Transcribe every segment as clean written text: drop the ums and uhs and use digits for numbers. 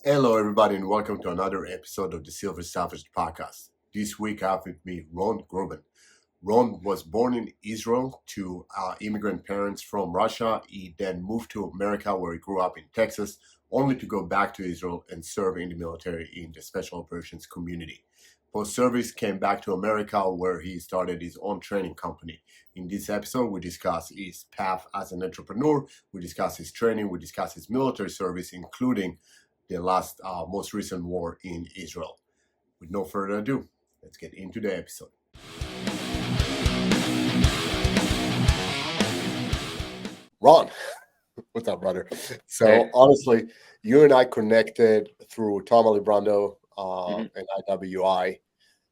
Hello, everybody, and welcome to another episode of the Silver Savage podcast. This week, I have with me Ron Grobman. Ron was born in Israel to immigrant parents from Russia. He then moved to America, where he grew up in Texas, only to go back to Israel and serve in the military in the Special Operations community. Post-service, came back to America, where he started his own training company. In this episode, we discuss his path as an entrepreneur, we discuss his training, we discuss his military service, including the most recent war in Israel. With no further ado, let's get into the episode. Ron, what's up, brother? So Hey. honestly, you and I connected through Tom Alibrando and IWI,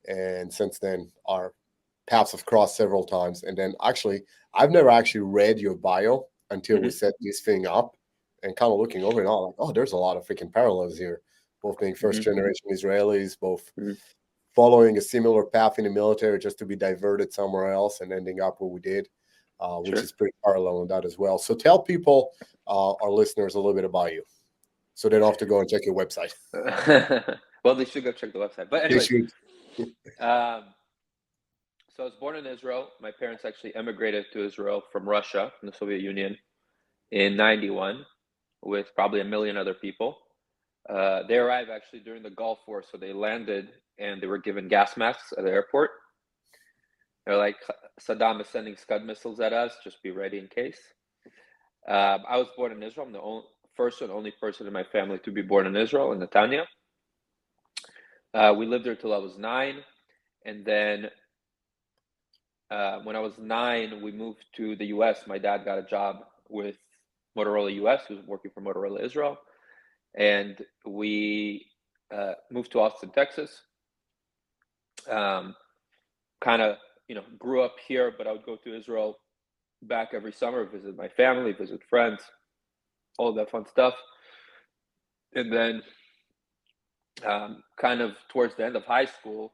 and since then our paths have crossed several times. And then actually, I've never actually read your bio until we set this thing up, and kind of looking over it all, like, oh, there's a lot of freaking parallels here. Both being first generation Israelis, both following a similar path in the military just to be diverted somewhere else and ending up where we did, which Sure. is pretty parallel in that as well. So tell people, our listeners, a little bit about you, so they don't have to go and check your website. Well, they should go check the website. But They anyway, should. So I was born in Israel. My parents actually emigrated to Israel from Russia, from the Soviet Union, in '91, with probably a million other people. They arrived actually during the Gulf War, so they landed and they were given gas masks at the airport. They're like, Saddam is sending Scud missiles at us. Just be ready in case. I was born in Israel. I'm the first and only person in my family to be born in Israel, in Netanya. We lived there till I was 9, and then when I was 9, we moved to the U.S. My dad got a job with Motorola U.S. He was working for Motorola Israel, and we moved to Austin, Texas. Kind of, grew up here, but I would go to Israel back every summer, visit my family, visit friends, all that fun stuff. And then kind of towards the end of high school,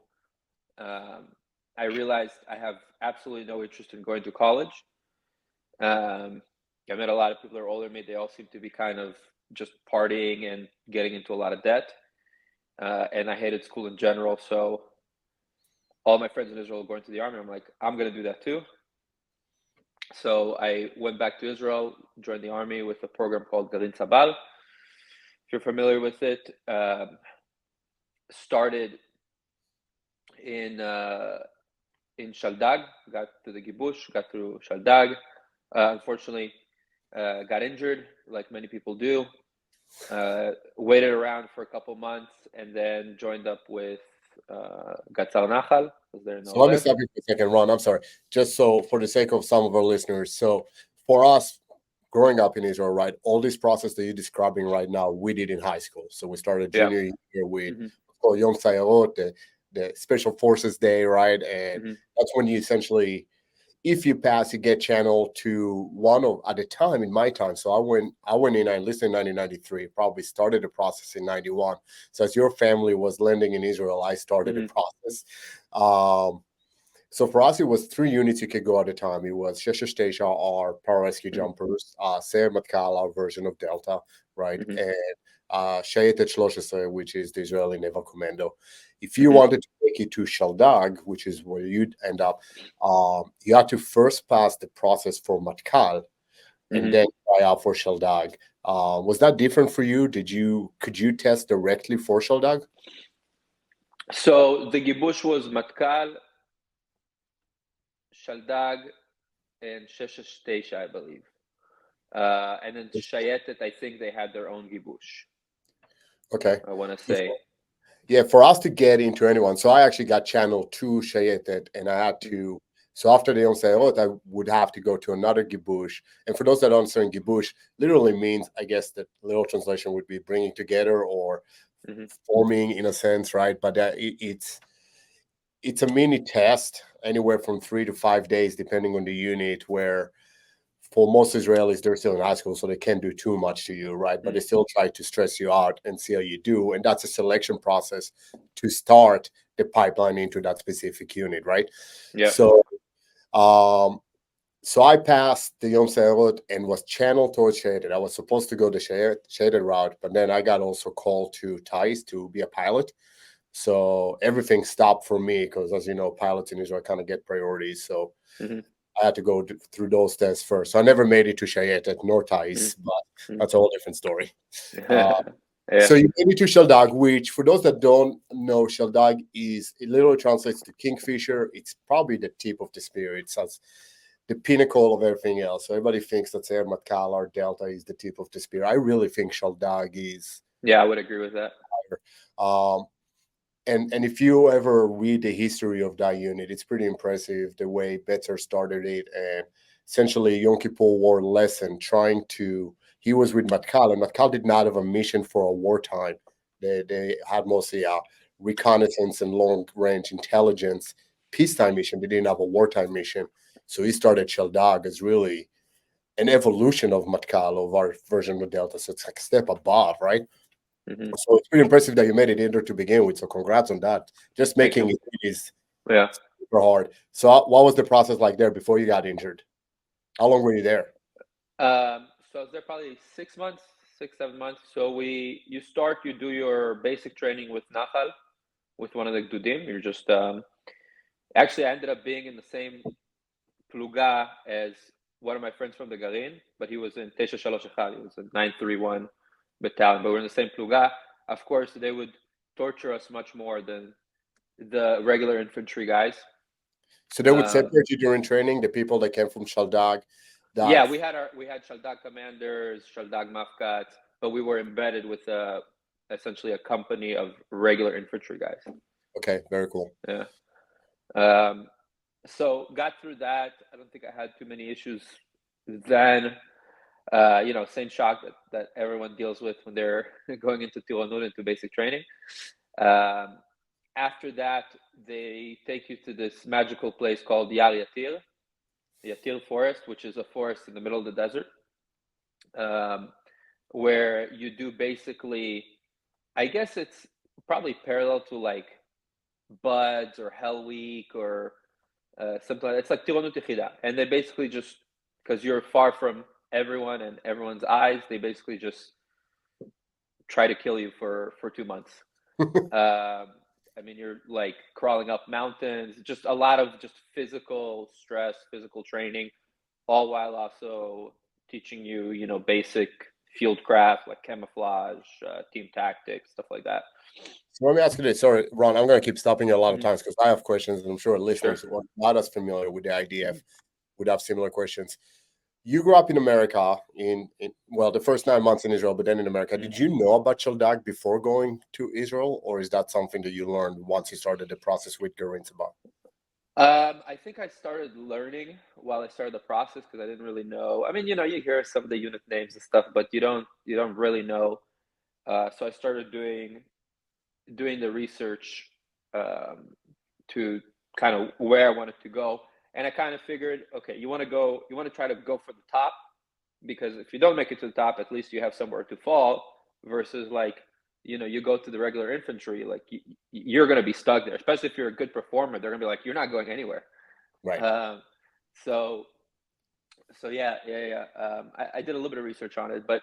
I realized I have absolutely no interest in going to college. I met a lot of people that are older than me. They all seem to be kind of just partying and getting into a lot of debt. And I hated school in general. So all my friends in Israel were going to the army. I'm like, I'm going to do that too. So I went back to Israel, joined the army with a program called Tzabar. If you're familiar with it, started in Shaldag, got to the Gibush, got through Shaldag. Unfortunately, got injured, like many people do. Waited around for a couple months and then joined up with Gad'sar Nahal. So let me stop you for a second, Ron. I'm sorry. Just so for the sake of some of our listeners. So for us, growing up in Israel, right, all this process that you're describing right now, we did in high school. So we started junior year with Yom Sayarot, the Special Forces Day, right? And that's when you essentially, if you pass, you get channeled to one of, at the time, in my time. So I went in, I enlisted in 1993, probably started the process in 91. So as your family was landing in Israel, I started the process. So for us, it was 3 units you could go at a time. It was Sheshesh Tesha, our pararescue jumpers, Seir Matkal, our version of Delta, right? And Shayetet Shloshesre, which is the Israeli Naval Commando. If you wanted to make it to Shaldag, which is where you'd end up, you had to first pass the process for Matkal and then try out for Shaldag. Was that different for you? Could you test directly for Shaldag? So the Gibush was Matkal, Shaldag, and Sheshesh Tesha, I believe. And then Shayetet, I think they had their own Gibush. Okay. I want to say. Yeah, for us to get into anyone, so I actually got channeled to Shayetet, and I had to. So after they don't say, oh, I would have to go to another Gibush. And for those that don't understand, Gibush literally means, I guess the literal translation would be bringing together or forming in a sense, right? But it's a mini test, anywhere from 3 to 5 days, depending on the unit, where for most Israelis, they're still in high school, so they can't do too much to you, right? But they still try to stress you out and see how you do. And that's a selection process to start the pipeline into that specific unit, right? Yeah. So So I passed the Yom Seirot and was channeled towards shaded. I was supposed to go the shaded route, but then I got also called to Thais to be a pilot. So everything stopped for me because, as you know, pilots in Israel kind of get priorities. So I had to go through those tests first. So I never made it to Shayetet nor Thais, but that's a whole different story. So you made it to Shaldag, which for those that don't know, Shaldag it literally translates to kingfisher. It's probably the tip of the spear. It's as the pinnacle of everything else. So everybody thinks that Sayed Matkal or Delta is the tip of the spear. I really think Shaldag is. Yeah, I would agree with that. And if you ever read the history of that unit, it's pretty impressive the way Betzer started it, and essentially Yom Kippur War lesson he was with Matkal, and Matkal did not have a mission for a wartime. They had mostly a reconnaissance and long-range intelligence peacetime mission. They didn't have a wartime mission. So he started Shaldag as really an evolution of Matkal, of our version of Delta. So it's like a step above, right? So it's pretty impressive that you made it in there to begin with. So congrats on that. Just making it is super hard. So what was the process like there before you got injured? How long were you there? So I was there probably 6 months, 7 months. So you do your basic training with Nahal, with one of the Gdudim. You're just actually I ended up being in the same pluga as one of my friends from the Garin, but he was in 931. He was in 931 battalion, but we're in the same pluga. Of course, they would torture us much more than the regular infantry guys. So they would separate you during training, the people that came from Shaldag. Yeah, we had Shaldag commanders, Shaldag mafkats, but we were embedded with essentially a company of regular infantry guys. Okay, very cool. Yeah. So got through that. I don't think I had too many issues then. Same shock that everyone deals with when they're going into Tiranut, into basic training. After that, they take you to this magical place called Yar Yatir, the Yatir forest, which is a forest in the middle of the desert, where you do basically, I guess it's probably parallel to like Buds or Hell Week or something like that. It's like Tiranut Yechida. And they basically just, because you're far from everyone and everyone's eyes, they basically just try to kill you for 2 months. I mean, you're like crawling up mountains, just a lot of just physical stress, physical training, all while also teaching you, basic field craft like camouflage, team tactics, stuff like that. So let me ask you this. Sorry, Ron, I'm going to keep stopping you a lot of times because I have questions, and I'm sure listeners who are not as familiar with the IDF would have similar questions. You grew up in America in the first 9 months in Israel, but then in America. Did you know about Shaldag before going to Israel, or is that something that you learned once you started the process with Garin Tzabar? I think I started learning while I started the process because I didn't really know. I mean, you hear some of the unit names and stuff, but you don't really know. So I started doing the research to kind of where I wanted to go. And I kind of figured, okay, you want to try to go for the top, because if you don't make it to the top, at least you have somewhere to fall, versus like, you go to the regular infantry, like you're going to be stuck there, especially if you're a good performer. They're going to be like, you're not going anywhere. Right. So yeah. I did a little bit of research on it, but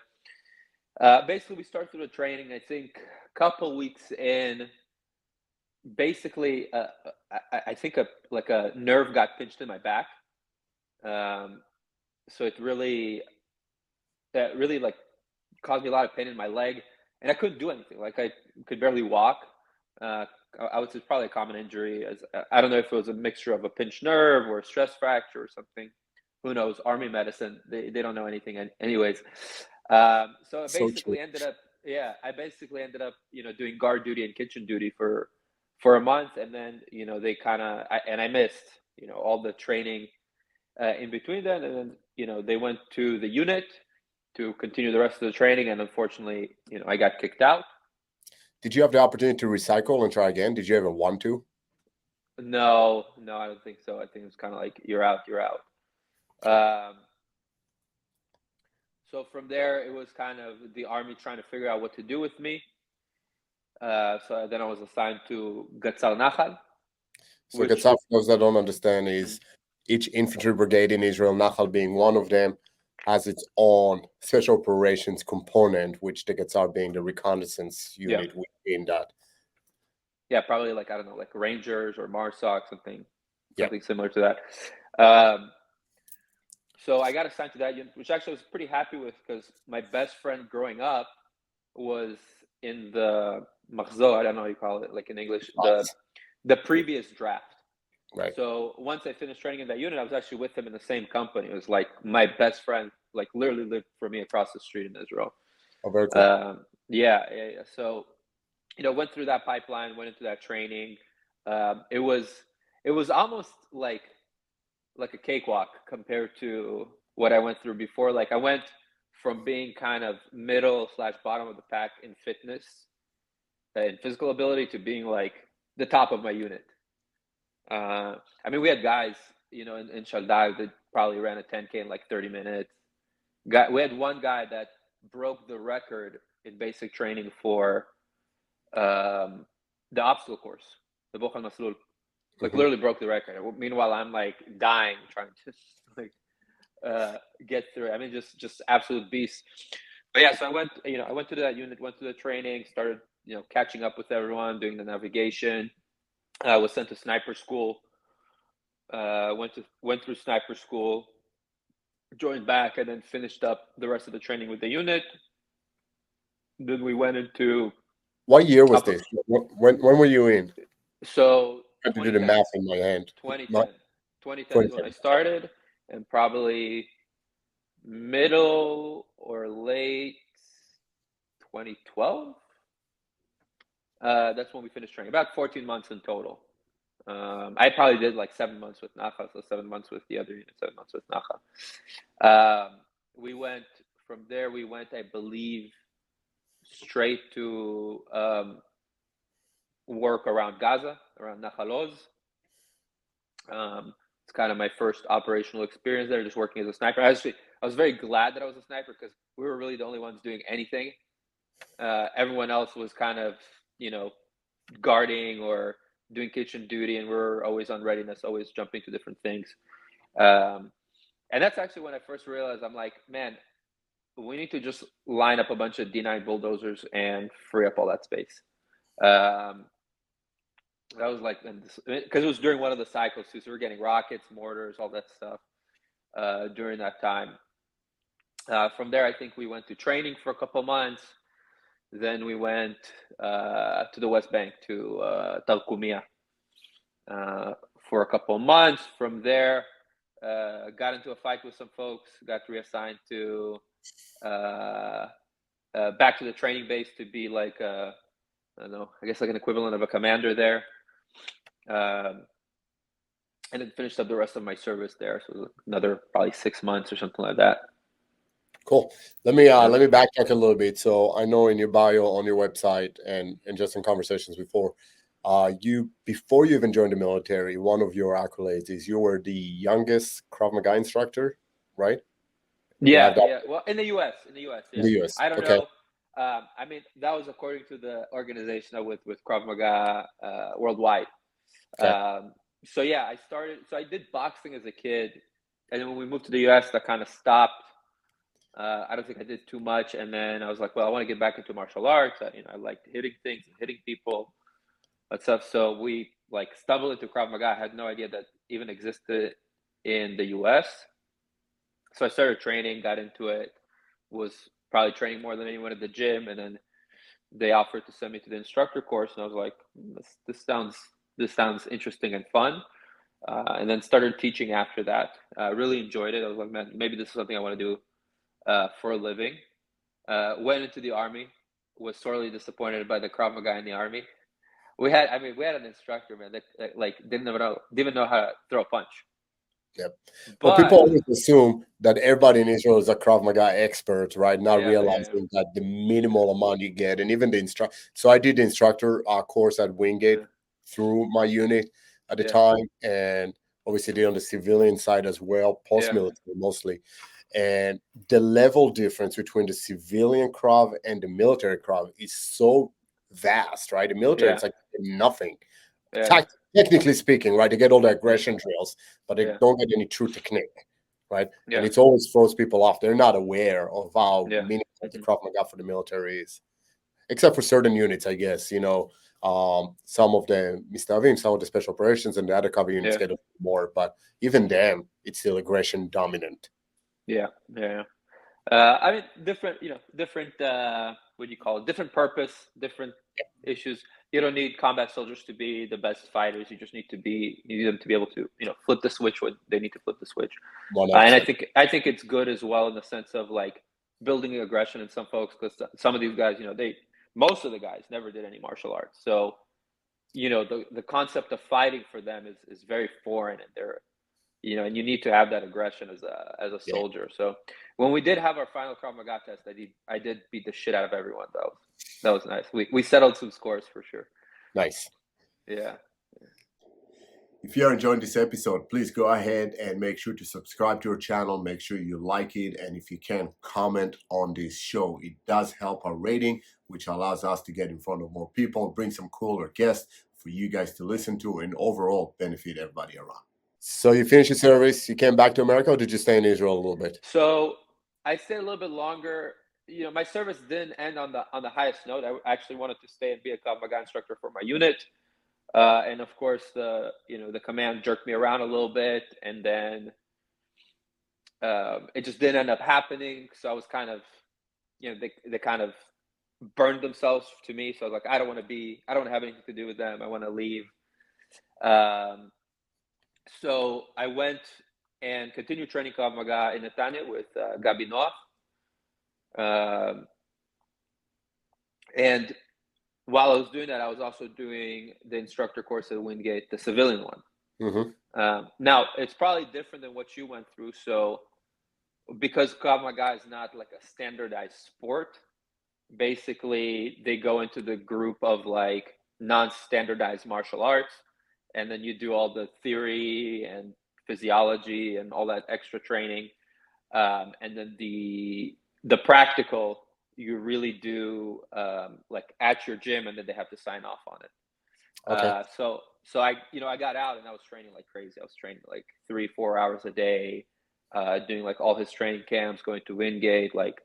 basically we started through the training. I think a couple weeks in, basically, I think a nerve got pinched in my back. So it really like caused me a lot of pain in my leg, and I couldn't do anything. Like I could barely walk. I would say it's probably a common injury. I don't know if it was a mixture of a pinched nerve or a stress fracture or something. Who knows? Army medicine, they don't know anything. Anyways, so I basically ended up doing guard duty and kitchen duty for a month, and then they I missed all the training in between then, and then they went to the unit to continue the rest of the training, and unfortunately I got kicked out. Did you have the opportunity to recycle and try again? Did you ever want to? No, I don't think so. I think it's kind of like you're out. So from there, it was kind of the Army trying to figure out what to do with me. So then I was assigned to Gad'sar Nahal. So Gad'sar, for those that don't understand, is each infantry brigade in Israel, Nahal being one of them, has its own special operations component, which the Gad'sar being the reconnaissance unit within that. Yeah, probably like, I don't know, like Rangers or MARSOC, something similar to that. So I got assigned to that unit, which actually I was pretty happy with, because my best friend growing up was in the Machzo, I don't know how you call it, like in English, the previous draft. Right. So once I finished training in that unit, I was actually with him in the same company. It was like my best friend, like literally lived for me across the street in Israel. Oh, very cool. Yeah. So, went through that pipeline, went into that training. It was almost like a cakewalk compared to what I went through before. Like, I went from being kind of middle/bottom of the pack in fitness and physical ability to being like the top of my unit. I mean, we had guys, in Shaldag that probably ran a 10K in like 30 minutes. We had one guy that broke the record in basic training for the obstacle course, the Bochal Maslul. Like, literally broke the record. Meanwhile, I'm like dying trying to get through it. I mean, just absolute beast. But yeah, so I went to that unit, went to the training, started, catching up with everyone, doing the navigation. I was sent to sniper school. Went through sniper school, joined back, and then finished up the rest of the training with the unit. Then we went into. What year was this? When were you in? So I have to do the math in my hand. 2010 is when I started, and probably middle or late 2012. That's when we finished training. About 14 months in total. I probably did like 7 months with Nahal, so 7 months with the other unit, 7 months with Nahal. We went from there. We went, I believe, straight to work around Gaza, around Nahal Oz. It's kind of my first operational experience there, just working as a sniper. I was very glad that I was a sniper, because we were really the only ones doing anything. Everyone else was kind of, guarding or doing kitchen duty, and we're always on readiness, always jumping to different things. And that's actually when I first realized, I'm like, man, we need to just line up a bunch of D9 bulldozers and free up all that space. That was like, because it was during one of the cycles too, so we're getting rockets, mortars, all that stuff during that time. From there, I think we went to training for a couple months. Then we went to the West Bank, to Talkumia, for a couple months. From there, got into a fight with some folks, got reassigned to back to the training base to be like, I don't know, I guess like an equivalent of a commander there. And then finished up the rest of my service there. So another probably 6 months or something like that. Cool. Let me backtrack a little bit. So I know in your bio on your website and just in conversations before, before you even joined the military, one of your accolades is you were the youngest Krav Maga instructor, right? Yeah. Well, in the U.S. Yeah. In the U.S. I don't know. I mean, that was according to the organization with Krav Maga Worldwide. Okay. So yeah, I did boxing as a kid, and then when we moved to the U.S., that kind of stopped. I don't think I did too much, and then I was like, well, I want to get back into martial arts. I liked hitting things and hitting people, and stuff. So we stumbled into Krav Maga. I had no idea that even existed in the U.S. So I started training, got into it, was probably training more than anyone at the gym, and then they offered to send me to the instructor course, and I was like, this sounds interesting and fun. And then started teaching after that. Really enjoyed it. I was like, man, maybe this is something I want to do for a living. Went into the army, was sorely disappointed by the Krav Maga in the army. We had an instructor, man, that didn't even know how to throw a punch. Yep. But people always assume that everybody in Israel is a Krav Maga expert, right? Not realizing that the minimal amount you get, and even the instructor. So I did the instructor course at Wingate through my unit at the time, and obviously did on the civilian side as well, post-military mostly. And the level difference between the civilian Krav and the military Krav is so vast, right? The military, it's like nothing. technically speaking, right? They get all the aggression drills, but they don't get any true technique, right? And it always throws people off. They're not aware of how meaningful the Krav Maga for the military is, except for certain units, I guess. You know, some of the Mistavim, some of the special operations, and the other cover units get a bit more, but even them, it's still aggression dominant. I mean, different, what do you call it? Different purpose, different issues. You don't need combat soldiers to be the best fighters. You just need them to be able to, flip the switch when they need to flip the switch. And I think it's good as well in the sense of like building aggression in some folks, because some of these guys, most of the guys never did any martial arts. So, the concept of fighting for them is very foreign, and they're, and you need to have that aggression as a soldier. So when we did have our final Krav Maga test, I did beat the shit out of everyone. That was nice. We settled some scores for sure. Nice. Yeah. If you're enjoying this episode, please go ahead and make sure to subscribe to our channel. Make sure you like it. And if you can, comment on this show. It does help our rating, which allows us to get in front of more people, bring some cooler guests for you guys to listen to, and overall benefit everybody around. So you finished your service, you came back to America, or did you stay in Israel a little bit? So I stayed a little bit longer. My service didn't end on the highest note. I actually wanted to stay and be a Krav Maga instructor for my unit. And of course, the command jerked me around a little bit, and then it just didn't end up happening. So I was kind of, they kind of burned themselves to me. So I was like, I don't want to have anything to do with them. I want to leave. So I went and continued training Krav Maga in Netanya with Gabi Noah. And while I was doing that, I was also doing the instructor course at Wingate, the civilian one. Mm-hmm. Now, it's probably different than what you went through. So because Krav Maga is not like a standardized sport, basically they go into the group of like non-standardized martial arts. And then you do all the theory and physiology and all that extra training. And then the practical, you really do like at your gym, and then they have to sign off on it. Okay. So I got out and I was training like crazy. I was training like 3-4 hours a day, doing like all his training camps, going to Wingate, like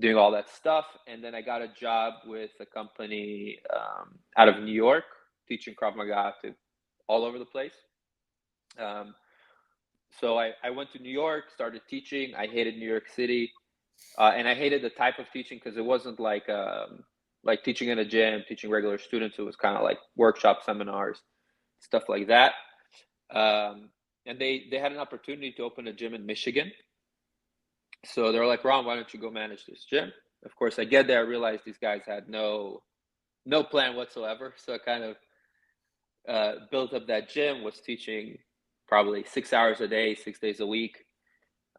doing all that stuff. And then I got a job with a company out of New York, teaching Krav Maga to all over the place. So I went to New York, started teaching. I hated New York City, and I hated the type of teaching because it wasn't like teaching in a gym, teaching regular students. It was kind of like workshop seminars, stuff like that. And they had an opportunity to open a gym in Michigan. So they're like, Ron, why don't you go manage this gym? Of course, I get there, I realized these guys had no plan whatsoever. So I kind of built up that gym, was teaching probably 6 hours a day, 6 days a week,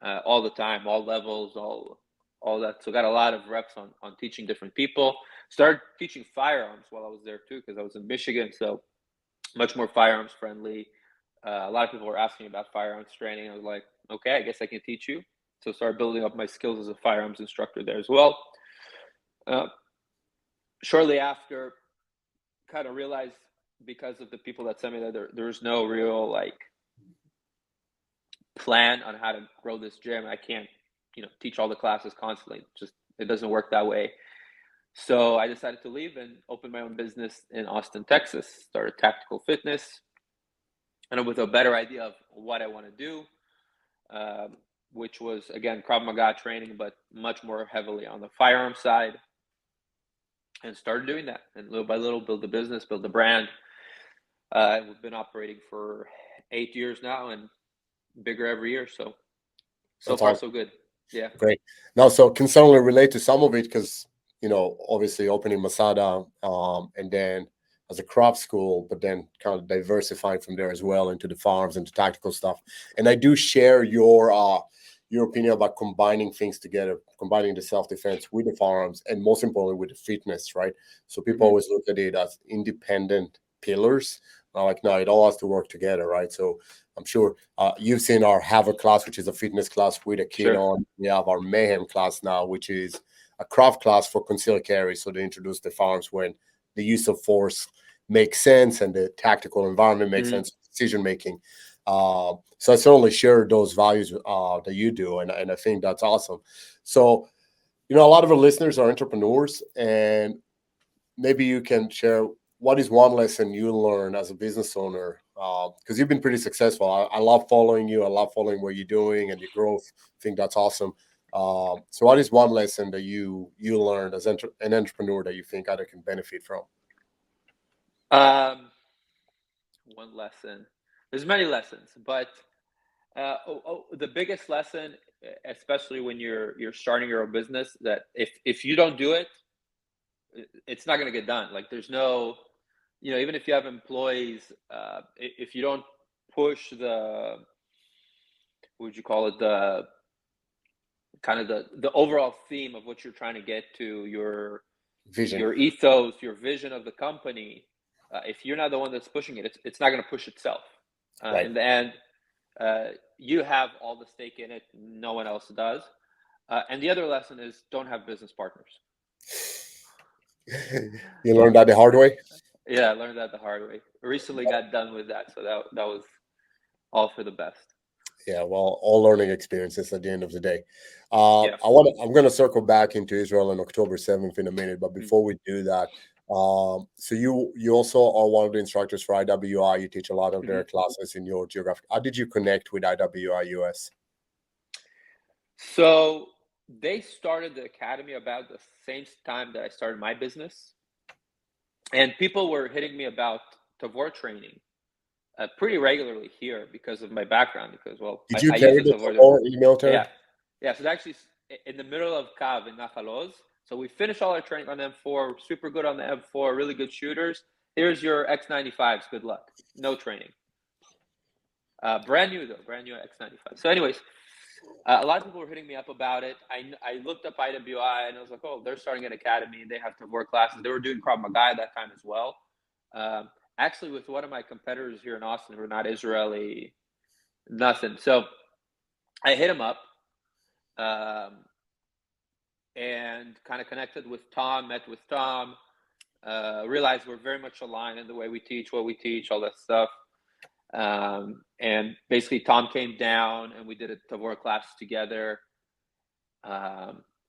all the time, all levels, all that. So got a lot of reps on teaching different people. Started teaching firearms while I was there too, because I was in Michigan, so much more firearms friendly. A lot of people were asking about firearms training. I was like, okay, I guess I can teach you. So started building up my skills as a firearms instructor there as well. Shortly after, kind of realized, because of the people that sent me there, there's no real like plan on how to grow this gym. I can't, teach all the classes constantly. It doesn't work that way. So I decided to leave and open my own business in Austin, Texas. Started Tactical Fitness, and with a better idea of what I want to do, which was again Krav Maga training, but much more heavily on the firearm side. And started doing that, and little by little build the business, build the brand. We've been operating for 8 years now, and bigger every year. So far, awesome. So good. Yeah. Great. Now, so can certainly relate to some of it because, obviously opening Masada and then as a craft school, but then kind of diversifying from there as well into the farms and the tactical stuff. And I do share your opinion about combining things together, combining the self-defense with the firearms, and most importantly with the fitness, right? So people always look at it as independent pillars. Like, no, it all has to work together, right? So I'm sure you've seen our Havoc class, which is a fitness class with a kid on. We have our Mayhem class now, which is a craft class for concealed carry. So they introduce the firearms when the use of force makes sense and the tactical environment makes Mhm. sense, decision making. So I certainly share those values that you do, and I think that's awesome. So, a lot of our listeners are entrepreneurs, and maybe you can share what is one lesson you learned as a business owner, because you've been pretty successful. I love following you. I love following what you're doing and your growth. I think that's awesome. So what is one lesson that you learned as an entrepreneur that you think other can benefit from? One lesson. There's many lessons, but the biggest lesson, especially when you're starting your own business, that if you don't do it, it's not going to get done. Like there's no, even if you have employees, if you don't push what would you call it, the kind of the overall theme of what you're trying to get to, your Vision. ethos, your vision of the company. If you're not the one that's pushing it, it's not going to push itself. Right. In the end, you have all the stake in it. No one else does. And the other lesson is don't have business partners. You learned that the hard way? Yeah, I learned that the hard way. Recently got done with that, so that was all for the best. Yeah, well, all learning experiences at the end of the day. Yeah. I'm going to circle back into Israel on October 7th in a minute, but before we do that, so you also are one of the instructors for IWI. You teach a lot of their classes in your geographic. How did you connect with IWI US? So they started the academy about the same time that I started my business, and people were hitting me about Tzabar training pretty regularly here because of my background. Because Did you I carry use the the Tzabar. in the military? Yeah. So actually, in the middle of Kav in Nachaloz. So we finished all our training on the M4. Super good on the M4. Really good shooters. Here's your X95s. Good luck. No training. Brand new though. Brand new X95. So, anyways. A lot of people were hitting me up about it. I looked up IWI and I was like, oh, they're starting an academy. They have Tzabar classes. They were doing Krav Maga at that time as well. Actually, with one of my competitors here in Austin who are not Israeli, nothing. So I hit him up and kind of connected with Tom, met with Tom, realized we're very much aligned in the way we teach, what we teach, all that stuff. And basically Tom came down and we did a Tzabar class together.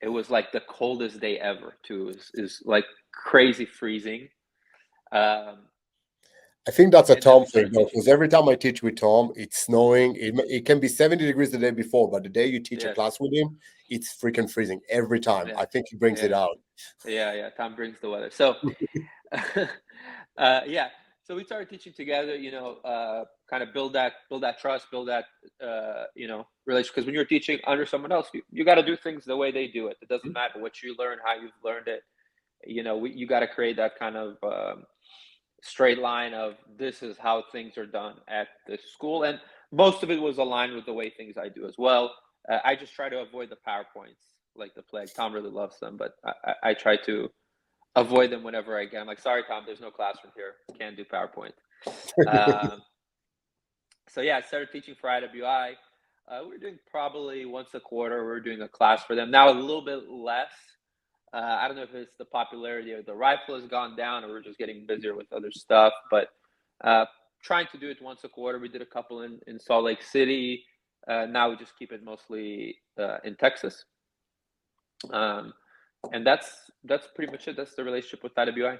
It was like the coldest day ever too. Is like crazy freezing. I think that's a Tom thing though, because every time I teach with Tom, it's snowing. It can be 70 degrees the day before, but the day you teach a class with him, it's freaking freezing every time. I think he brings it out. Yeah. Tom brings the weather. So, yeah. So we started teaching together, kind of build that trust, build that, relationship. Because when you're teaching under someone else, you got to do things the way they do it. It doesn't matter what you learn, how you've learned it. You got to create that kind of straight line of this is how things are done at the school. And most of it was aligned with the way things I do as well. I just try to avoid the PowerPoints like the plague. Tom really loves them, but I try to avoid them whenever I can. I'm like, sorry, Tom, there's no classroom here. Can't do PowerPoint. So yeah, I started teaching for IWI. We're doing probably once a quarter. We're doing a class for them now, a little bit less. I don't know if it's the popularity of the rifle has gone down, or we're just getting busier with other stuff. But trying to do it once a quarter. We did a couple in Salt Lake City. Now we just keep it mostly in Texas. And that's pretty much it. That's the relationship with IWI.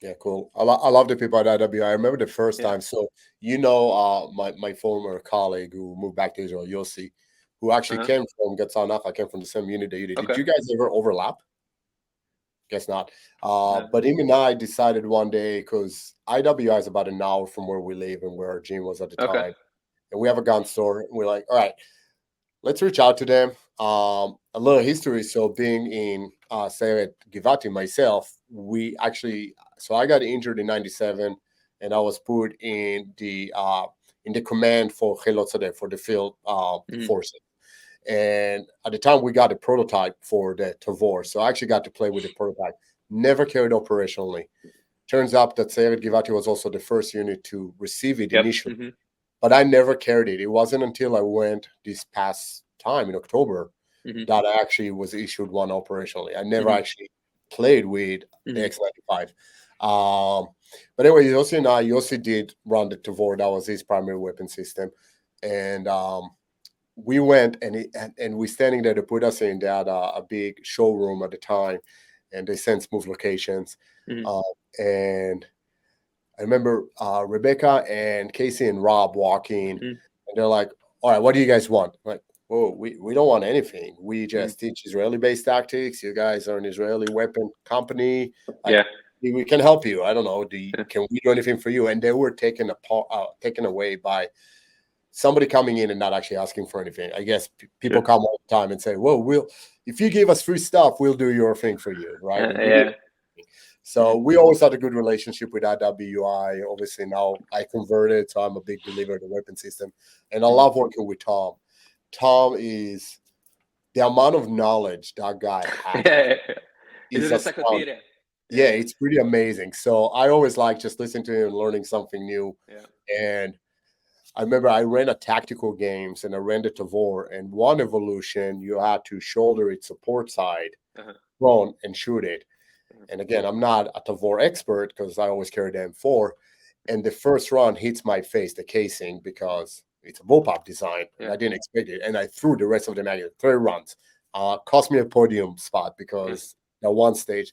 Yeah, cool. I love the people at IWI. I remember the first time. So my former colleague who moved back to Israel, Yossi, who actually came from Gad'sar Nahal, came from the same unit that you did. Okay. Did you guys ever overlap? Guess not. But him and I decided one day, because IWI is about an hour from where we live and where our gym was at the time, and we have a gun store. And we're like, all right, let's reach out to them. A little history. So being in Sayeret Givati myself, so I got injured in '97, and I was put in the command for Chelot Sadeh, for the field forces. And at the time, we got a prototype for the Tzabar. So I actually got to play with the prototype. Never carried operationally. Turns out that Sayeret Givati was also the first unit to receive it initially. But I never carried it. It wasn't until I went this past time in October that I actually was issued one operationally. I never actually played with the X95. But anyway, Yossi and I, Yossi did run the Tzabar. That was his primary weapon system. And we went and we standing there to put us in. They had a big showroom at the time, and they sent smooth locations. And I remember Rebecca and Casey and Rob walking, and they're like, "All right, what do you guys want?" I'm like, "Whoa, we don't want anything. We just teach Israeli-based tactics. You guys are an Israeli weapon company. Like, we can help you. I don't know. Can we do anything for you?" And they were taken away by somebody coming in and not actually asking for anything. I guess people come all the time and say, "Well, if you give us free stuff, we'll do your thing for you," right? So we always had a good relationship with IWI. Obviously, now I converted, so I'm a big believer in the weapon system, and I love working with Tom. Tom is the amount of knowledge that guy has. Yeah, it's pretty amazing. So I always like just listening to him and learning something new. And I remember I ran a tactical games and I ran the Tzabar, and one evolution you had to shoulder its support side, prone, and shoot it. And again, I'm not a Tzabar expert because I always carry the M4. And the first run hits my face, the casing, because it's a bullpup design. And I didn't expect it. And I threw the rest of the magazine, 3 runs. Cost me a podium spot because that one stage.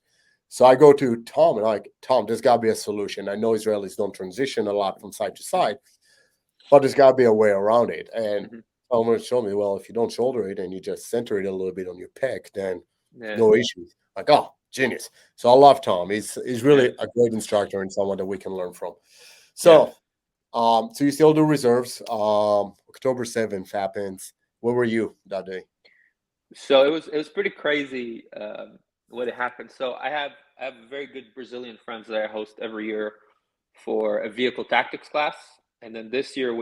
So I go to Tom and I'm like, "Tom, there's got to be a solution. I know Israelis don't transition a lot from side to side, but there's got to be a way around it." And Tom showed me, "Well, if you don't shoulder it and you just center it a little bit on your pec, then no issues." Like, oh, genius. So I love Tom. He's really a great instructor and someone that we can learn from. So, so you still do reserves. October 7th happens. Where were you that day? So it was pretty crazy what happened. So I have very good Brazilian friends that I host every year for a vehicle tactics class, and then this year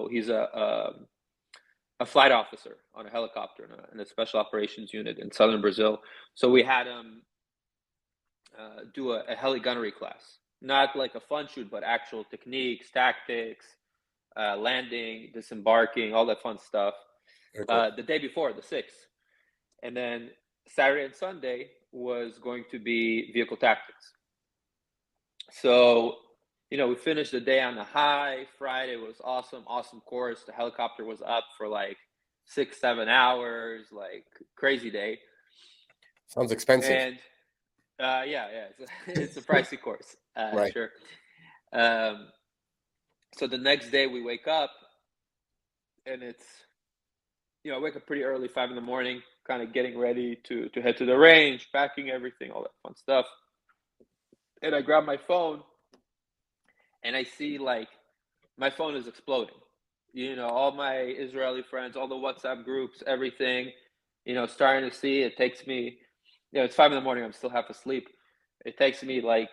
he's a flight officer on a helicopter in a special operations unit in southern Brazil. So we had him do a heli gunnery class, not like a fun shoot, but actual techniques, tactics, landing, disembarking, all that fun stuff. The day before, the 6th. And then Saturday and Sunday was going to be vehicle tactics. So, we finished the day on a high. Friday was awesome course. The helicopter was up for like 6-7 hours, like crazy day. Sounds expensive. And it's a pricey course. Right. Sure. So the next day we wake up and it's, I wake up pretty early, 5 a.m, kind of getting ready to head to the range, packing everything, all that fun stuff. And I grab my phone and I see like my phone is exploding. All my Israeli friends, all the WhatsApp groups, everything, starting to see. It takes me, it's 5 a.m, I'm still half asleep. It takes me like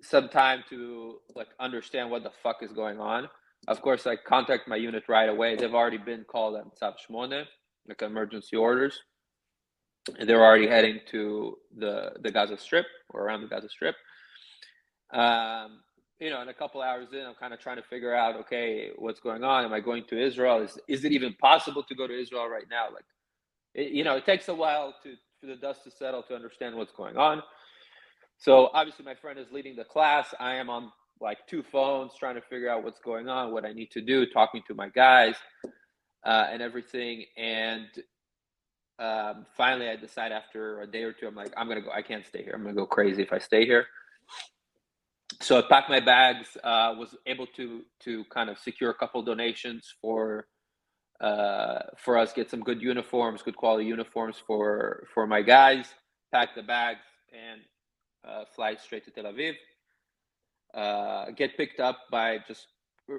some time to like understand what the fuck is going on. Of course, I contact my unit right away. They've already been called at Tzav Shmone, like emergency orders. And they're already heading to the Gaza Strip or around the Gaza Strip. And a couple hours in, I'm kind of trying to figure out, okay, what's going on? Am I going to Israel? Is it even possible to go to Israel right now? Like, it takes a while for the dust to settle to understand what's going on. So obviously my friend is leading the class. I am on like 2 phones trying to figure out what's going on, what I need to do, talking to my guys and everything. And finally I decide after a day or two, I'm like, I'm going to go. I can't stay here. I'm going to go crazy if I stay here. So I packed my bags, was able to kind of secure a couple donations for us, get some good uniforms, good quality uniforms for my guys, pack the bags and fly straight to Tel Aviv. Get picked up by just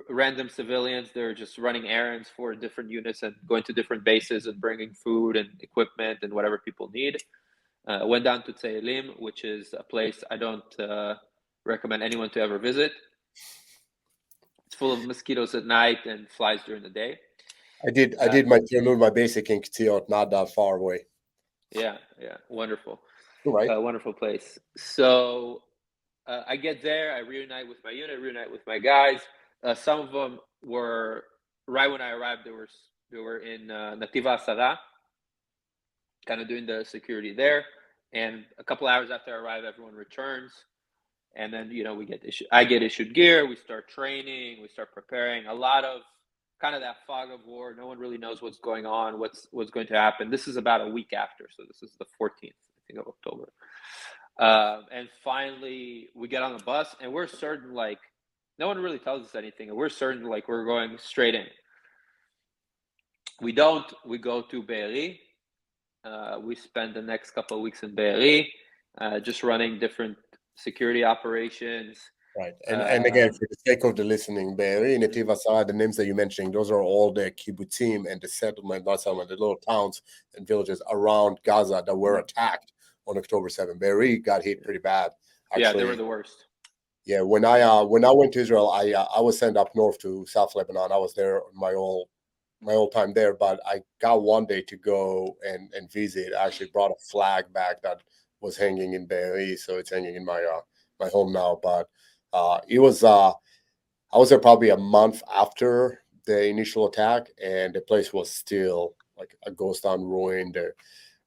random civilians. They're just running errands for different units and going to different bases and bringing food and equipment and whatever people need. Went down to Tzeilim, which is a place I don't recommend anyone to ever visit. It's full of mosquitoes at night and flies during the day. I did my basic in Ketziot, not that far away. Yeah, wonderful. Right. Wonderful place. So I get there, I reunite with my unit, reunite with my guys. Some of them were, right when I arrived, they were in Nativ HaSara, kind of doing the security there. And a couple hours after I arrive, everyone returns. And then, I get issued gear. We start training. We start preparing. A lot of kind of that fog of war. No one really knows what's going on, what's going to happen. This is about a week after. So this is the 14th, I think, of October. And finally, we get on the bus, and we're certain, like, no one really tells us anything. And we're certain, like, we're going straight in. We don't. We go to Be'eri. We spend the next couple of weeks in Be'eri, just running different security operations. Right. And again, for the sake of the listening, Be'eri, Netiv Asad, the names that you're mentioning, those are all the kibbutzim and the settlement, not settlement, the little towns and villages around Gaza that were attacked on October 7th. Be'eri got hit pretty bad. Actually, yeah, they were the worst. Yeah, when I went to Israel, I was sent up north to South Lebanon. I was there my whole time there, but I got one day to go and visit. I actually brought a flag back that was hanging in Be'eri, so it's hanging in my home now. But it was I was there probably a month after the initial attack, and the place was still like a ghost town, ruin.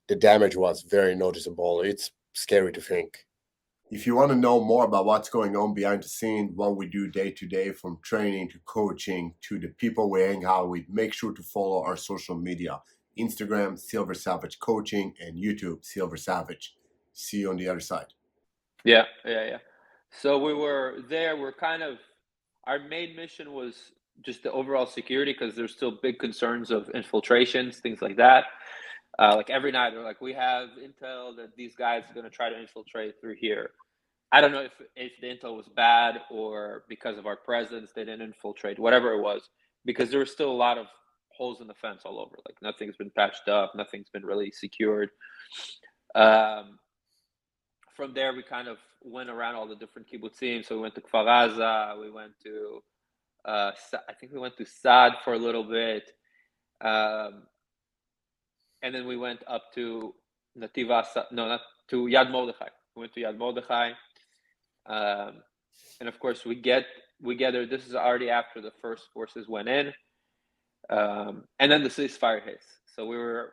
The damage was very noticeable. It's scary to think. If you want to know more about what's going on behind the scene, what we do day to day, from training to coaching to the people we hang out with, make sure to follow our social media: Instagram, Silver Savage Coaching, and YouTube, Silver Savage. See you on the other side. Yeah. So we were there. Our main mission was just the overall security, because there's still big concerns of infiltrations, things like that. Like every night, they're like, we have intel that these guys are going to try to infiltrate through here. I don't know if the intel was bad or because of our presence, they didn't infiltrate, whatever it was, because there were still a lot of holes in the fence all over. Like nothing's been patched up, nothing's been really secured. From there, we kind of went around all the different kibbutzim. So we went to Kfar Aza, we went to, I think we went to Sad for a little bit. And then we went up to not to Yad Mordechai. We went to Yad Mordechai. And of course, we get there. This is already after the first forces went in. And then the ceasefire hits. So we were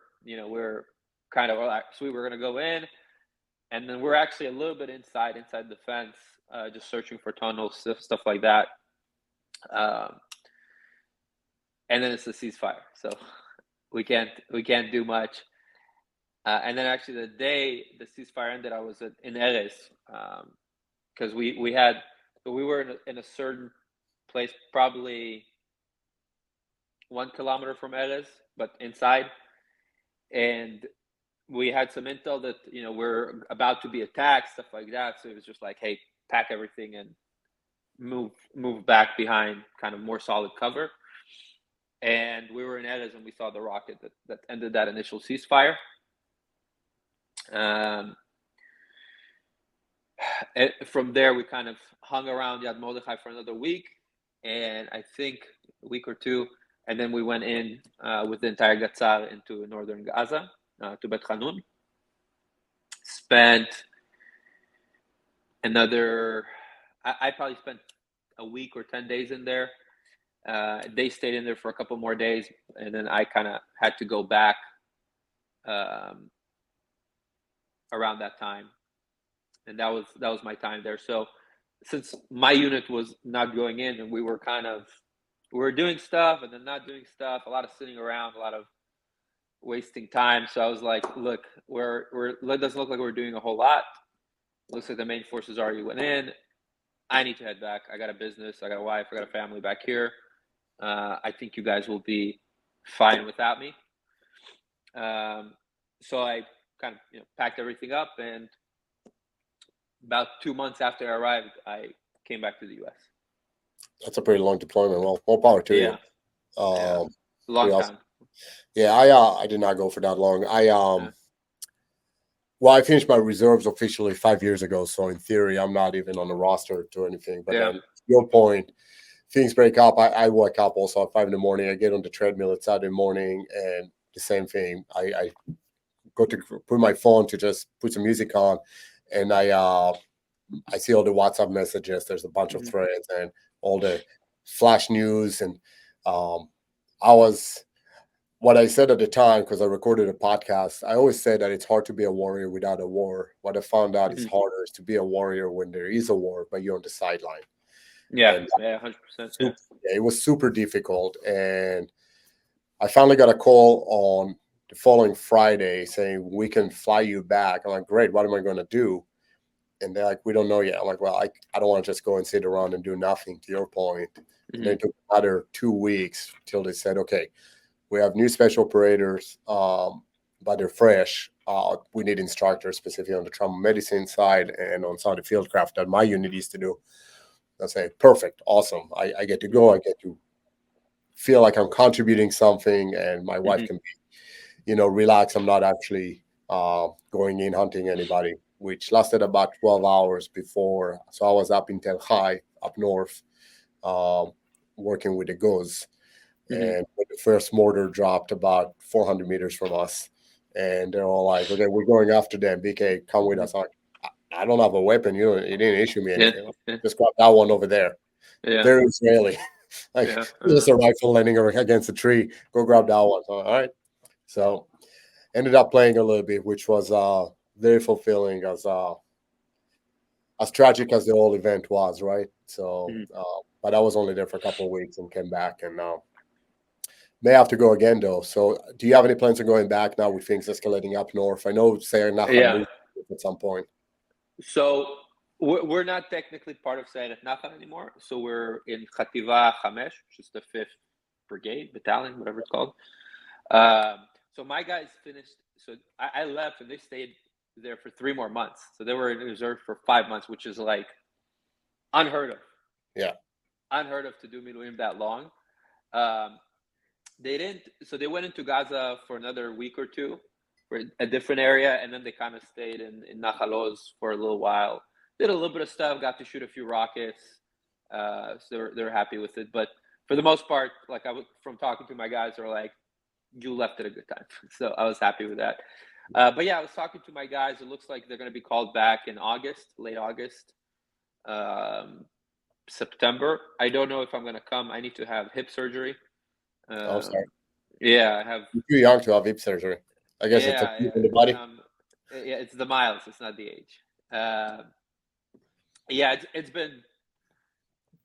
kind of relaxed. So we were going to go in. And then we're actually a little bit inside the fence, just searching for tunnels, stuff like that. And then it's the ceasefire. So we can't do much. And then actually the day the ceasefire ended, I was in Erez, because we were in a certain place, probably 1 kilometer from Erez, but inside, and we had some intel that we're about to be attacked, stuff like that. So it was just like, hey, pack everything and move back behind kind of more solid cover. And we were in Erez, and we saw the rocket that ended that initial ceasefire. From there, we kind of hung around Yad Mordechai for another week, and I think a week or two, and then we went in with the entire Gad'sar into northern Gaza, to Bet Hanun. Spent another, I probably spent a week or 10 days in there. They stayed in there for a couple more days, and then I kind of had to go back around that time, and that was my time there. So since my unit was not going in, and we were doing stuff and then not doing stuff, a lot of sitting around, a lot of wasting time. So I was like, look, it doesn't look like we're doing a whole lot. It looks like the main forces already went in. I need to head back. I got a business, I got a wife, I got a family back here. I think you guys will be fine without me. So I kind of packed everything up, and about 2 months after I arrived, I came back to the U.S. That's a pretty long deployment. Well, more power to you. Long time. Yeah, I did not go for that long. Well, I finished my reserves officially 5 years ago, so in theory, I'm not even on the roster or anything. But then, to your point, things break up. I wake up also at 5 in the morning. I get on the treadmill at Saturday morning, and the same thing. I go to put my phone to just put some music on, and I see all the WhatsApp messages. There's a bunch of threads and all the flash news, and I was what I said at the time, because I recorded a podcast, I always say that it's hard to be a warrior without a war. What I found out is harder is to be a warrior when there is a war, but you're on the sideline. Yeah, And 100%. it was super difficult. And I finally got a call on the following Friday saying, we can fly you back. I'm like, great, what am I going to do? And they're like, we don't know yet. I'm like, well, I don't want to just go and sit around and do nothing, to your point. And then it took another 2 weeks till they said, okay, we have new special operators, but they're fresh. We need instructors specifically on the trauma medicine side and on some of the field craft that my unit used to do. I say, perfect, awesome. I get to go. I get to feel like I'm contributing something, and my wife can be, relax. I'm not actually going in hunting anybody, which lasted about 12 hours before. So I was up in Tel Hai, up north, working with the goes. And when the first mortar dropped about 400 meters from us, and they're all like, okay, we're going after them. BK, come with us. I'm like, I don't have a weapon. You didn't issue me anything. Just grab that one over there. Yeah. Very Israeli. There's a rifle landing against a tree. Go grab that one. So, all right. So ended up playing a little bit, which was very fulfilling, as tragic as the whole event was, right? So, but I was only there for a couple of weeks and came back, and may have to go again, though. So do you have any plans on going back now with things escalating up north? I know Gaza and Nahal at some point. So we're not technically part of Gaza and Nahal anymore. So we're in Khativa Khamesh, which is the 5th Brigade, Battalion, whatever it's called. So my guys finished. So I left, and they stayed there for 3 more months. So they were in reserve for 5 months, which is like unheard of. Yeah. Unheard of to do Milium that long. They didn't. So they went into Gaza for another week or two, for a different area, and then they kind of stayed in Nahal Oz for a little while. Did a little bit of stuff. Got to shoot a few rockets. So they're happy with it. But for the most part, like from talking to my guys, they're like, "You left at a good time." So I was happy with that. But yeah, I was talking to my guys. It looks like they're going to be called back in August, late August, September. I don't know if I'm going to come. I need to have hip surgery. Sorry. Yeah, I have. You're too young to have hip surgery. I guess it's in the body. Yeah, it's the miles. It's not the age. Yeah, it's been.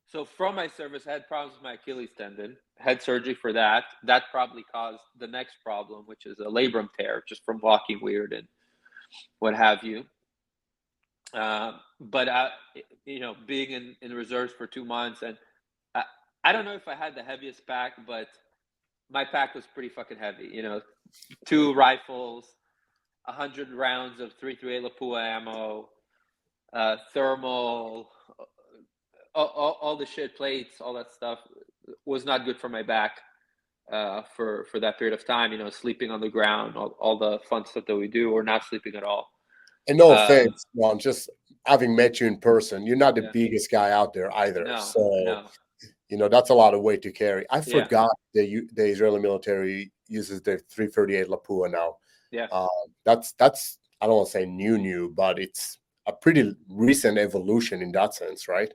So from my service, I had problems with my Achilles tendon. Had surgery for that. That probably caused the next problem, which is a labrum tear, just from walking weird and what have you. But being in reserves for 2 months, and I don't know if I had the heaviest pack, but my pack was pretty fucking heavy. 2 rifles, 100 rounds of 338 Lapua ammo, thermal, all the shit, plates, all that stuff was not good for my back for that period of time. Sleeping on the ground, all the fun stuff that we do, or not sleeping at all. And no offense, Ron, just having met you in person, you're not the biggest guy out there either. No. That's a lot of weight to carry. I forgot the Israeli military uses the 338 Lapua now. Yeah. That's I don't want to say new, but it's a pretty recent evolution in that sense, right?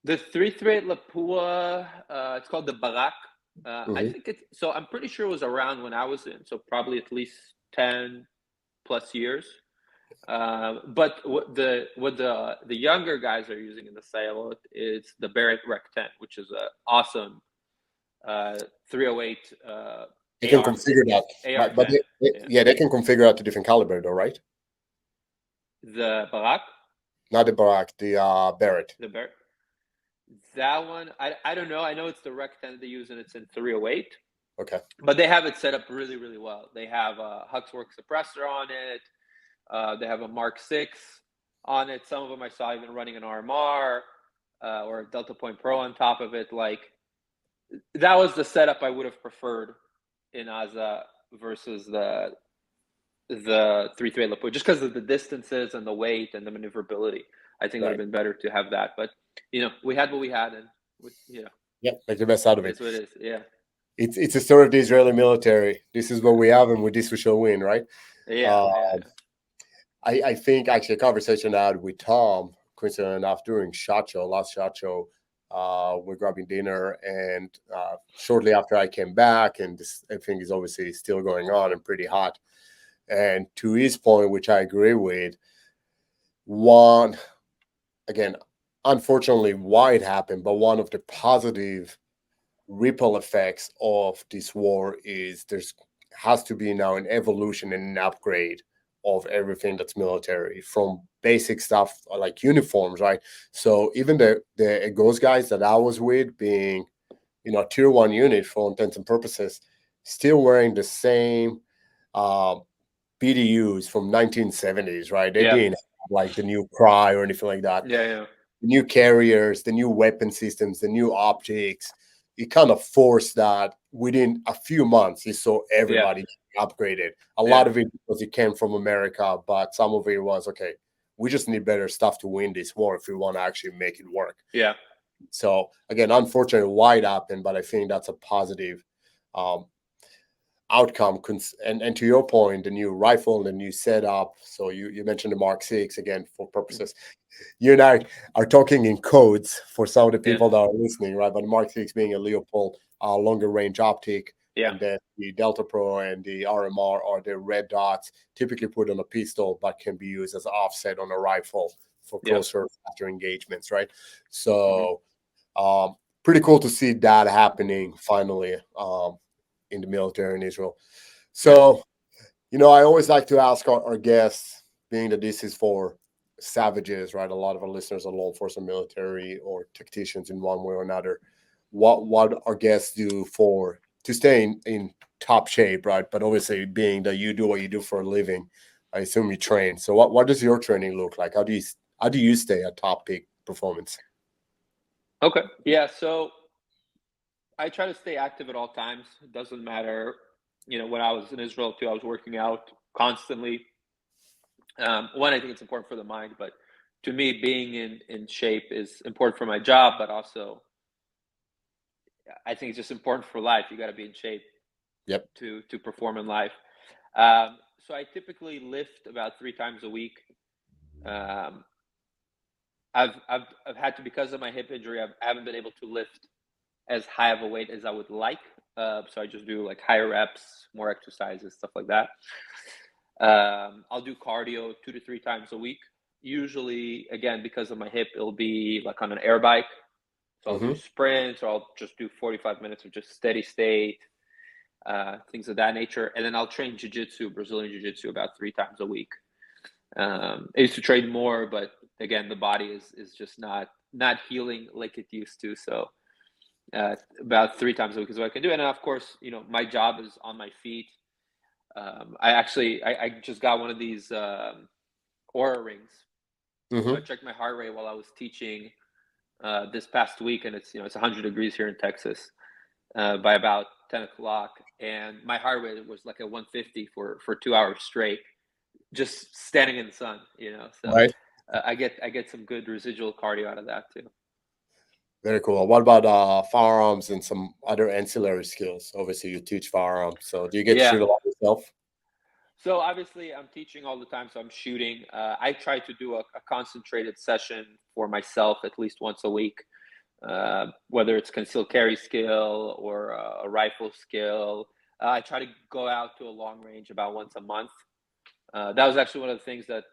The 338 Lapua, it's called the Barak. I think so I'm pretty sure it was around when I was in, so probably at least 10 plus years. But what the younger guys are using in the Sayalot is the Barrett Rec 10, which is an awesome 308. They can configure that, but they can configure out to different caliber, though, right? The Barak, not the Barak, the Barrett. The Barrett. That one, I don't know. I know it's the Rec 10 they use, and it's in 308. Okay. But they have it set up really, really well. They have a Huxwork suppressor on it. They have a Mark 6 on it. Some of them I saw even running an RMR or a Delta Point Pro on top of it. Like, that was the setup I would have preferred in Gaza versus the 338 Lapua, just because of the distances and the weight and the maneuverability. I think it would have been better to have that. But, we had what we had, and, Yeah, make the best out of it. That's what it is, yeah. It's a story of the Israeli military. This is what we have, and with this we shall win, right? Yeah. I think actually a conversation I had with Tom, coincidentally enough, during last SHOT Show, We're grabbing dinner, and shortly after I came back, and this everything is obviously still going on and pretty hot. And to his point, which I agree with, one again, unfortunately, why it happened, but one of the positive ripple effects of this war is there's has to be now an evolution and an upgrade of everything that's military, from basic stuff like uniforms, right? So even the ghost guys that I was with, being tier one unit for all intents and purposes, still wearing the same uh, BDUs from 1970s, right? They Yeah. didn't have like the new cry or anything like that. Yeah. The new carriers, the new weapon systems, the new optics. It kind of forced that within a few months. You saw everybody upgraded. A lot of it because it came from America, but some of it was okay. We just need better stuff to win this war if we want to actually make it work. Yeah. So again, unfortunately, why it happened, but I think that's a positive um, outcome. And to your point, the new rifle, the new setup. So you mentioned the Mark 6 again for purposes. You and I are talking in codes for some of the people that are listening, right? But the Mark 6 being a Leopold longer range optic, and then the Delta Pro and the RMR are the red dots, typically put on a pistol, but can be used as offset on a rifle for closer faster engagements, right? So pretty cool to see that happening finally in the military in Israel. So, I always like to ask our guests, being that this is for savages, right? A lot of our listeners are law enforcement, military, or tacticians in one way or another. What our guests do to stay in top shape, right? But obviously, being that you do what you do for a living, I assume you train. So, what does your training look like? How do you stay at top peak performance? Okay. Yeah. So I try to stay active at all times. It doesn't matter. When I was in Israel too, I was working out constantly. One, I think it's important for the mind, but to me, being in shape is important for my job, but also I think it's just important for life. You got to be in shape to perform in life. So I typically lift about 3 times a week. I've had to, because of my hip injury, I haven't been able to lift as high of a weight as I would like. So I just do like higher reps, more exercises, stuff like that. I'll do cardio 2 to 3 times a week. Usually, again, because of my hip, it'll be like on an air bike. So I'll do sprints, or I'll just do 45 minutes of just steady state, things of that nature. And then I'll train jiu-jitsu, Brazilian jiu-jitsu, about 3 times a week. I used to train more, but again, the body is just not healing like it used to. So about 3 times a week is what I can do. And then, of course, my job is on my feet. I just got one of these Oura rings. So I checked my heart rate while I was teaching this past week, and it's 100 degrees here in Texas by about 10 o'clock, and my heart rate was like at 150 for 2 hours straight, just standing in the sun. So I get some good residual cardio out of that too. Very cool. What about firearms and some other ancillary skills? Obviously, you teach firearms, so do you get to shoot a lot yourself? So obviously, I'm teaching all the time, so I'm shooting. I try to do a concentrated session for myself at least once a week, whether it's concealed carry skill or a rifle skill. I try to go out to a long range about once a month. That was actually one of the things that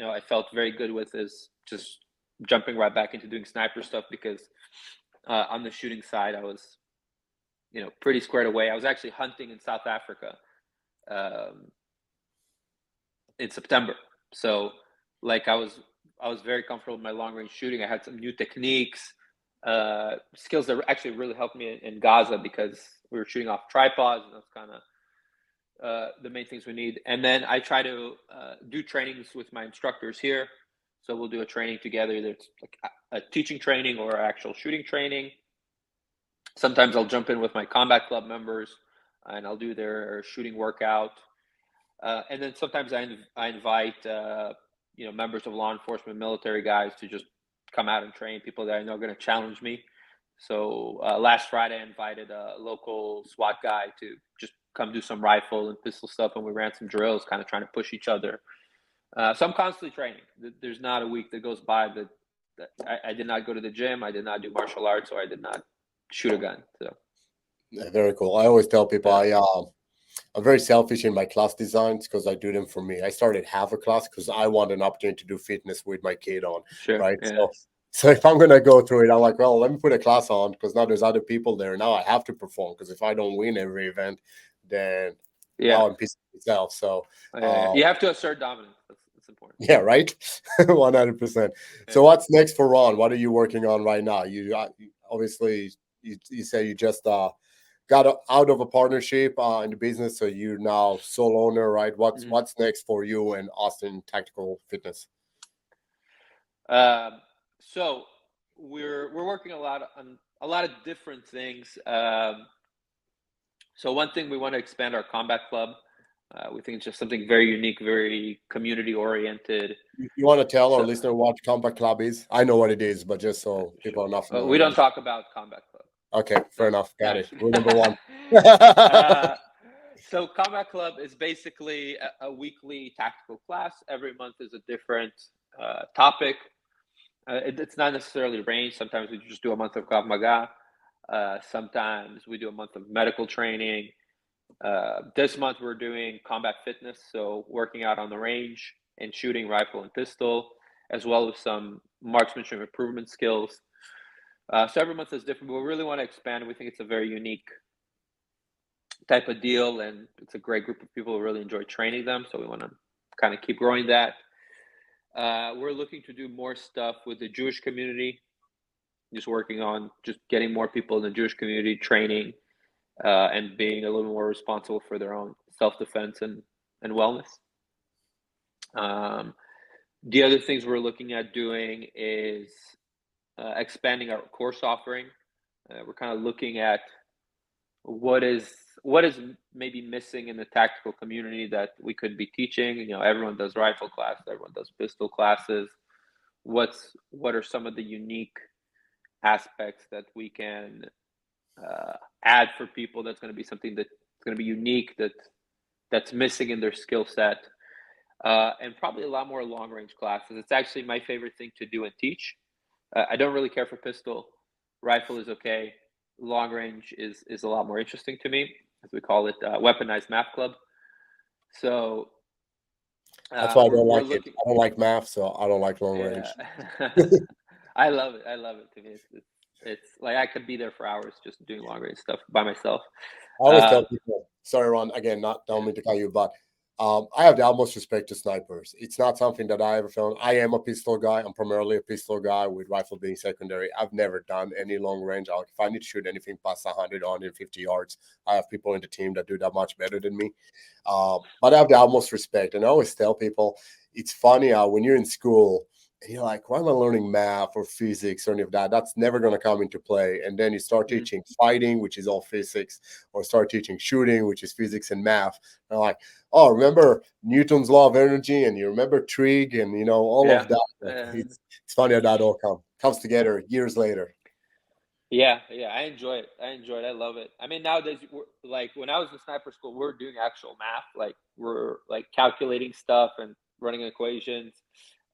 I felt very good with, is just jumping right back into doing sniper stuff, because on the shooting side, I was pretty squared away. I was actually hunting in South Africa in September, so like I was very comfortable with my long range shooting. I had some new techniques, skills that actually really helped me in Gaza, because we were shooting off tripods, and that's kind of the main things we need. And then I try to do trainings with my instructors here. So we'll do a training together, either it's like a teaching training or actual shooting training. Sometimes I'll jump in with my combat club members and I'll do their shooting workout. And then sometimes I invite members of law enforcement, military guys to just come out and train, people that I know are going to challenge me. So last Friday, I invited a local SWAT guy to just come do some rifle and pistol stuff, and we ran some drills, kind of trying to push each other. So I'm constantly training. There's not a week that goes by that I did not go to the gym. I did not do martial arts, or I did not shoot a gun. So Very cool. I always tell people I'm very selfish in my class designs because I do them for me. I started half a class because I want an opportunity to do fitness with my kid on, right? Yeah. So if I'm gonna go through it, I'm like, well, let me put a class on because now there's other people there. Now I have to perform because if I don't win every event, then now I'm pissing myself. So you have to assert dominance. That's important. Yeah, right. 100%. So what's next for Ron? What are you working on right now? You obviously you say you just got out of a partnership in the business, so you're now sole owner, right? What's next for you and Austin Tactical Fitness? So we're working a lot on a lot of different things. So one thing, we want to expand our combat club. We think it's just something very unique, very community oriented. You want to tell our listener what Combat Club is? I know what it is, but just so people are not familiar. We don't talk about Combat Club. Okay, fair enough. Got it. Rule number one. So Combat Club is basically a weekly tactical class. Every month is a different topic. It's not necessarily range. Sometimes we just do a month of Krav Maga. Sometimes we do a month of medical training. This month we're doing combat fitness, so working out on the range and shooting rifle and pistol, as well as some marksmanship improvement skills. So every month is different, but we really want to expand. We think it's a very unique type of deal, and it's a great group of people who really enjoy training them. So we want to kind of keep growing that. We're looking to do more stuff with the Jewish community, just working on just getting more people in the Jewish community training and being a little more responsible for their own self-defense and wellness. The other things we're looking at doing is expanding our course offering. We're kind of looking at what is maybe missing in the tactical community that we could be teaching. You know, everyone does rifle classes, everyone does pistol classes. What are some of the unique aspects that we can add for people? That's going to be something that's going to be unique, that's missing in their skill set, and probably a lot more long range classes. It's actually my favorite thing to do and teach. I don't really care for pistol. Rifle is okay. Long range is a lot more interesting to me, as we call it, weaponized math club. So that's why I don't like it. I don't like math, so I don't like long range. I love it. To me, it's like I could be there for hours just doing long range stuff by myself. I always tell people, sorry, Ron, again, don't mean to cut you, but I have the utmost respect to snipers. It's not something that I ever found. I am a pistol guy. I'm primarily a pistol guy, with rifle being secondary. I've never done any long range. If I need to shoot anything past 100, 150 yards, I have people in the team that do that much better than me. But I have the utmost respect. And I always tell people, it's funny how when you're in school, and you're like, why am I learning math or physics or any of that? That's never going to come into play. And then you start teaching fighting, which is all physics, or start teaching shooting, which is physics and math. And I'm like, oh, remember Newton's law of energy, and you remember trig, and you know all of that. It's funny how that all comes together years later. Yeah, I enjoy it. I love it. I mean, nowadays, like when I was in sniper school, we're doing actual math. Like we're like calculating stuff and running equations.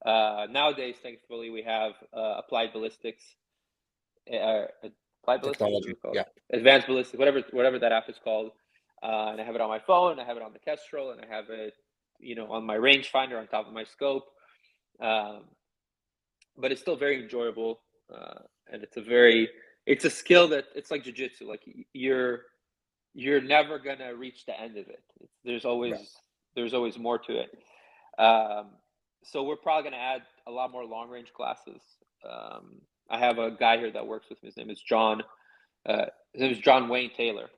Nowadays, thankfully, we have applied ballistics, Technology, advanced ballistics, whatever that app is called. And I have it on my phone, I have it on the Kestrel, and I have it, on my rangefinder on top of my scope. But it's still very enjoyable, and it's a skill that it's like jiu-jitsu. Like you're never gonna reach the end of it. There's always more to it. So we're probably going to add a lot more long range classes. I have a guy here that works with me. His name is John. His name is John Wayne Taylor.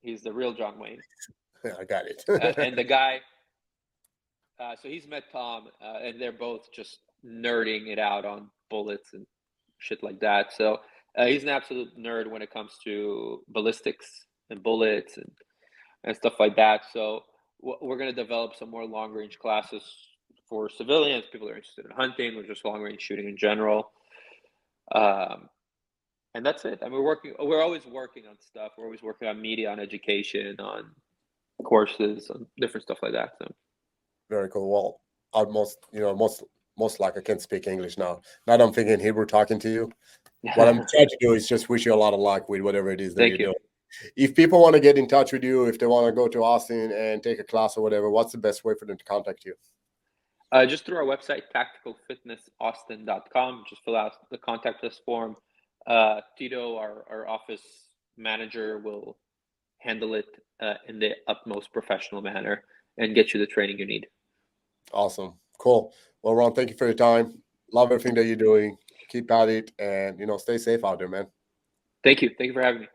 He's the real John Wayne. I got it. And the guy, so he's met Tom, and they're both just nerding it out on bullets and shit like that. So he's an absolute nerd when it comes to ballistics and bullets and stuff like that. So we're going to develop some more long range classes for civilians, people that are interested in hunting or just long range shooting in general. And that's it. I mean, we're always working on stuff. We're always working on media, on education, on courses, on different stuff like that. So very cool. Well, most most likely I can't speak English now. Now that I'm thinking Hebrew talking to you. What I'm trying to do is just wish you a lot of luck with whatever it is that you're doing. If people want to get in touch with you, if they want to go to Austin and take a class or whatever, what's the best way for them to contact you? Just through our website, tacticalfitnessaustin.com. Just fill out the contact us form. Tito, our office manager, will handle it in the utmost professional manner and get you the training you need. Awesome. Cool. Well, Ron, thank you for your time. Love everything that you're doing. Keep at it and, stay safe out there, man. Thank you. Thank you for having me.